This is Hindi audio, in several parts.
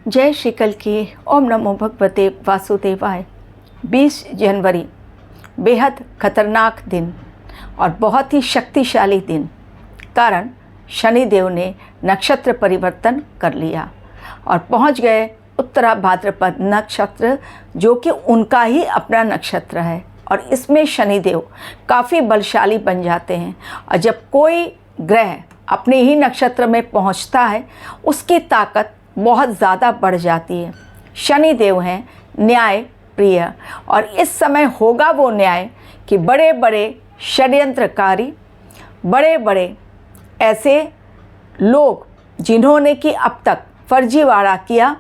जय श्री कल की ओम नमो भगवते वासुदेवाय। 20 जनवरी बेहद खतरनाक दिन और बहुत ही शक्तिशाली दिन। कारण शनिदेव ने नक्षत्र परिवर्तन कर लिया और पहुंच गए उत्तरा भाद्रपद नक्षत्र, जो कि उनका ही अपना नक्षत्र है। और इसमें शनिदेव काफ़ी बलशाली बन जाते हैं। और जब कोई ग्रह अपने ही नक्षत्र में पहुंचता है, उसकी ताकत बहुत ज़्यादा बढ़ जाती है। शनिदेव हैं न्याय प्रिय, और इस समय होगा वो न्याय कि बड़े बड़े षड्यंत्रकारी, बड़े बड़े ऐसे लोग जिन्होंने कि अब तक फर्जीवाड़ा किया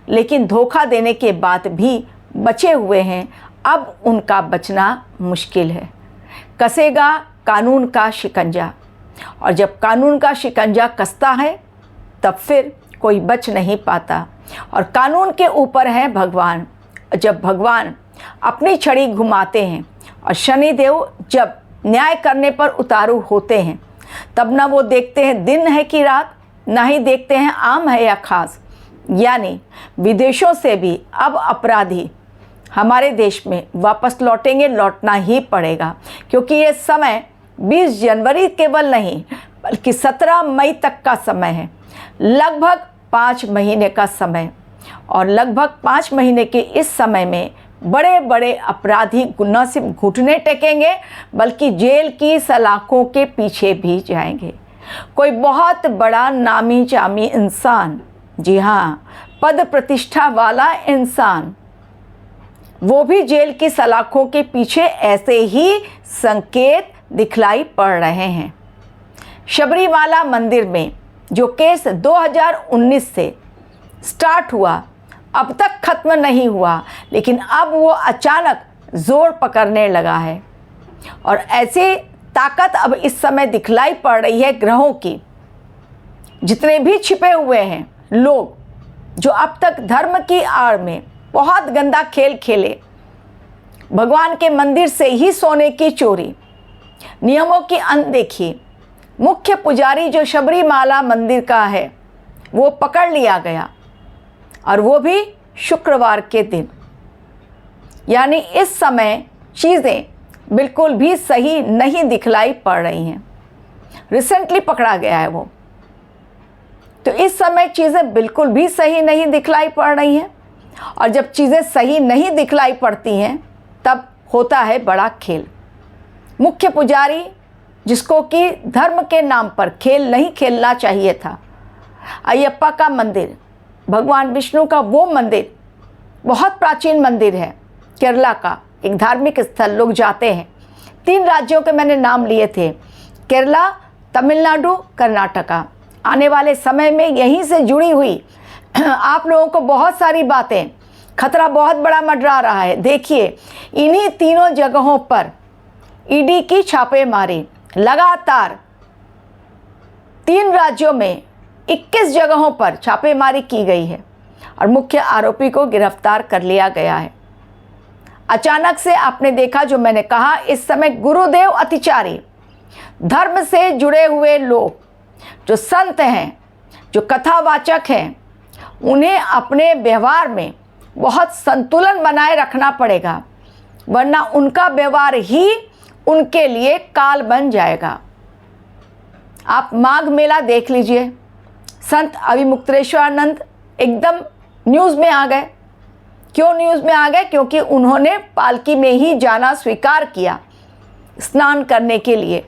लेकिन धोखा देने के बाद भी बचे हुए हैं, अब उनका बचना मुश्किल है। कसेगा कानून का शिकंजा, और जब कानून का शिकंजा कसता है तब फिर कोई बच नहीं पाता। और कानून के ऊपर है भगवान। जब भगवान अपनी छड़ी घुमाते हैं और शनिदेव जब न्याय करने पर उतारू होते हैं, तब ना वो देखते हैं दिन है कि रात, ना ही देखते हैं आम है या खास। यानी विदेशों से भी अब अपराधी हमारे देश में वापस लौटेंगे, लौटना ही पड़ेगा। क्योंकि ये समय 20 जनवरी केवल नहीं बल्कि 17 मई तक का समय है। लगभग 5 महीने का समय, और लगभग 5 महीने के इस समय में बड़े बड़े अपराधी न सिर्फ घुटने टेकेंगे बल्कि जेल की सलाखों के पीछे भी जाएंगे। कोई बहुत बड़ा नामी जामी इंसान, जी हाँ, पद प्रतिष्ठा वाला इंसान, वो भी जेल की सलाखों के पीछे ऐसे ही संकेत दिखलाई पड़ रहे हैं। शबरीमाला मंदिर में जो केस 2019 से स्टार्ट हुआ, अब तक खत्म नहीं हुआ, लेकिन अब वो अचानक जोर पकड़ने लगा है। और ऐसी ताकत अब इस समय दिखलाई पड़ रही है ग्रहों की। जितने भी छिपे हुए हैं लोग जो अब तक धर्म की आड़ में बहुत गंदा खेल खेले, भगवान के मंदिर से ही सोने की चोरी, नियमों की अनदेखी, मुख्य पुजारी जो शबरीमाला मंदिर का है वो पकड़ लिया गया, और वो भी शुक्रवार के दिन। यानी इस समय चीज़ें बिल्कुल भी सही नहीं दिखलाई पड़ रही हैं। रिसेंटली पकड़ा गया है वो, तो इस समय चीज़ें बिल्कुल भी सही नहीं दिखलाई पड़ रही हैं। और जब चीज़ें सही नहीं दिखलाई पड़ती हैं तब होता है बड़ा खेल। मुख्य पुजारी जिसको कि धर्म के नाम पर खेल नहीं खेलना चाहिए था, अयप्पा का मंदिर, भगवान विष्णु का वो मंदिर, बहुत प्राचीन मंदिर है, केरला का एक धार्मिक स्थल, लोग जाते हैं। 3 राज्यों के मैंने नाम लिए थे, केरला, तमिलनाडु, कर्नाटका। आने वाले समय में यहीं से जुड़ी हुई आप लोगों को बहुत सारी बातें, खतरा बहुत बड़ा मंडरा रहा है। देखिए, इन्हीं तीनों जगहों पर ईडी की छापेमारी लगातार 3 राज्यों में 21 जगहों पर छापेमारी की गई है और मुख्य आरोपी को गिरफ्तार कर लिया गया है। अचानक से आपने देखा, जो मैंने कहा, इस समय गुरुदेव अतिचारी, धर्म से जुड़े हुए लोग, जो संत हैं, जो कथावाचक हैं, उन्हें अपने व्यवहार में बहुत संतुलन बनाए रखना पड़ेगा, वरना उनका व्यवहार ही उनके लिए काल बन जाएगा। आप माघ मेला देख लीजिए, संत अभिमुक्तेश्वरानंद एकदम न्यूज़ में आ गए। क्यों न्यूज़ में आ गए? क्योंकि उन्होंने पालकी में ही जाना स्वीकार किया स्नान करने के लिए।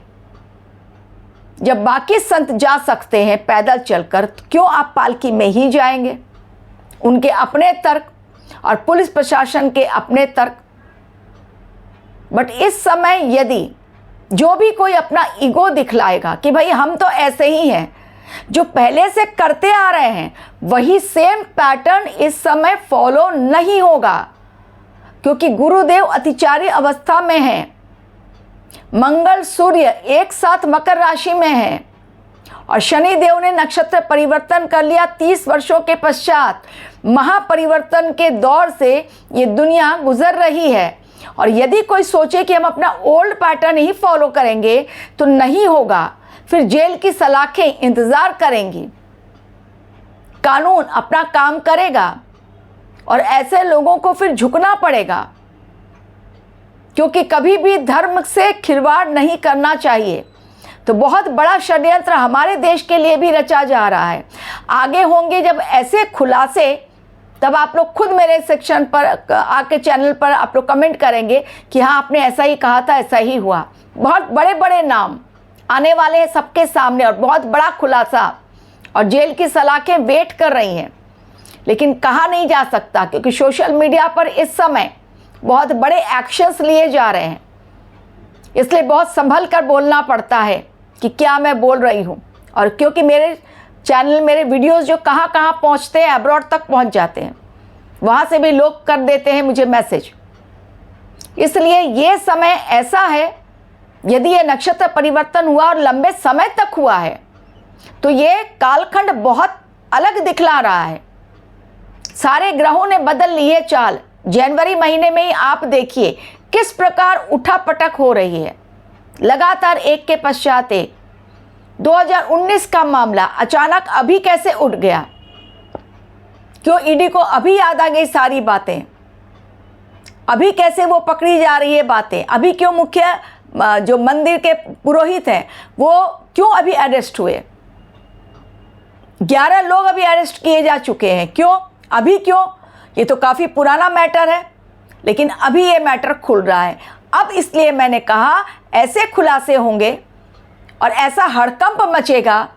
जब बाकी संत जा सकते हैं पैदल चलकर, तो क्यों आप पालकी में ही जाएंगे? उनके अपने तर्क और पुलिस प्रशासन के अपने तर्क। बट इस समय यदि जो भी कोई अपना ईगो दिखलाएगा कि भाई हम तो ऐसे ही हैं, जो पहले से करते आ रहे हैं वही सेम पैटर्न इस समय फॉलो नहीं होगा। क्योंकि गुरुदेव अतिचारी अवस्था में हैं, मंगल सूर्य एक साथ मकर राशि में है, और शनिदेव ने नक्षत्र परिवर्तन कर लिया 30 वर्षों के पश्चात। महापरिवर्तन के दौर से ये दुनिया गुजर रही है, और यदि कोई सोचे कि हम अपना ओल्ड पैटर्न ही फॉलो करेंगे तो नहीं होगा। फिर जेल की सलाखें इंतज़ार करेंगी। कानून अपना काम करेगा और ऐसे लोगों को फिर झुकना पड़ेगा, क्योंकि कभी भी धर्म से खिलवाड़ नहीं करना चाहिए। तो बहुत बड़ा षड्यंत्र हमारे देश के लिए भी रचा जा रहा है। आगे होंगे जब ऐसे खुलासे, तब आप लोग खुद मेरे सेक्शन पर आके चैनल पर आप लोग कमेंट करेंगे कि हाँ आपने ऐसा ही कहा था, ऐसा ही हुआ। बहुत बड़े बड़े नाम आने वाले हैं सबके सामने और बहुत बड़ा खुलासा, और जेल की सलाखें वेट कर रही हैं, लेकिन कहा नहीं जा सकता क्योंकि सोशल मीडिया पर इस समय बहुत बड़े एक्शंस लिए जा रहे हैं। इसलिए बहुत संभल कर बोलना पड़ता है कि क्या मैं बोल रही हूँ, और क्योंकि मेरे चैनल, मेरे वीडियोस जो कहाँ कहाँ पहुँचते हैं, अब्रॉड तक पहुँच जाते हैं, वहाँ से भी लोग कर देते हैं मुझे मैसेज। इसलिए ये समय ऐसा है, यदि ये नक्षत्र परिवर्तन हुआ और लंबे समय तक हुआ है तो ये कालखंड बहुत अलग दिखला रहा है। सारे ग्रहों ने बदल लिए चाल। जनवरी महीने में ही आप देखिए किस प्रकार उठापटक हो रही है, लगातार एक के पश्चात एक। 2019 का मामला अचानक अभी कैसे उठ गया? क्यों ईडी को अभी याद आ गई सारी बातें? अभी कैसे वो पकड़ी जा रही है बातें? अभी क्यों मुख्य जो मंदिर के पुरोहित हैं वो क्यों अभी अरेस्ट हुए? 11 लोग अभी अरेस्ट किए जा चुके हैं। क्यों अभी? क्यों? ये तो काफ़ी पुराना मैटर है, लेकिन अभी ये मैटर खुल रहा है। अब इसलिए मैंने कहा ऐसे खुलासे होंगे और ऐसा हड़कंप मचेगा,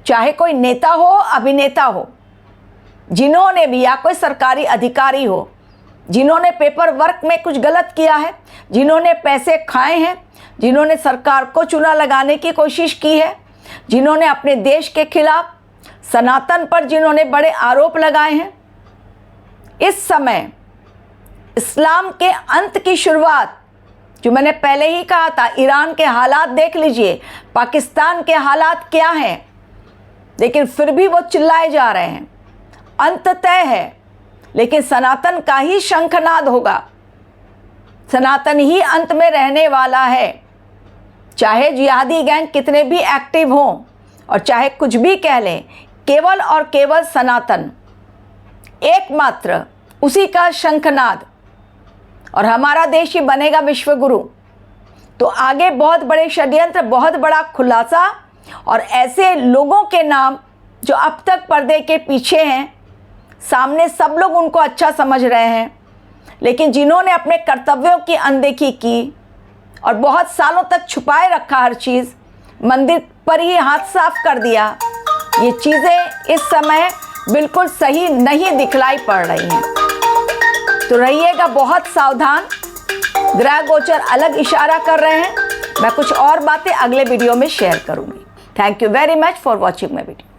चाहे कोई नेता हो, अभिनेता हो, जिन्होंने भी, या कोई सरकारी अधिकारी हो, जिन्होंने पेपर वर्क में कुछ गलत किया है, जिन्होंने पैसे खाए हैं, जिन्होंने सरकार को चूना लगाने की कोशिश की है, जिन्होंने अपने देश के खिलाफ, सनातन पर जिन्होंने बड़े आरोप लगाए हैं। इस समय इस्लाम के अंत की शुरुआत, जो मैंने पहले ही कहा था, ईरान के हालात देख लीजिए, पाकिस्तान के हालात क्या हैं, लेकिन फिर भी वो चिल्लाए जा रहे हैं। अंत तय है, लेकिन सनातन का ही शंखनाद होगा। सनातन ही अंत में रहने वाला है। चाहे जिहादी गैंग कितने भी एक्टिव हों और चाहे कुछ भी कह लें, केवल और केवल सनातन एकमात्र, उसी का शंखनाद, और हमारा देश ही बनेगा विश्वगुरु। तो आगे बहुत बड़े षड्यंत्र, बहुत बड़ा खुलासा, और ऐसे लोगों के नाम जो अब तक पर्दे के पीछे हैं, सामने सब लोग उनको अच्छा समझ रहे हैं, लेकिन जिन्होंने अपने कर्तव्यों की अनदेखी की और बहुत सालों तक छुपाए रखा हर चीज़, मंदिर पर ही हाथ साफ कर दिया, ये चीज़ें इस समय बिल्कुल सही नहीं दिखलाई पड़ रही हैं। तो रहिएगा बहुत सावधान। ग्रह गोचर अलग इशारा कर रहे हैं। मैं कुछ और बातें अगले वीडियो में शेयर करूंगी। Thank you very much for watching my video.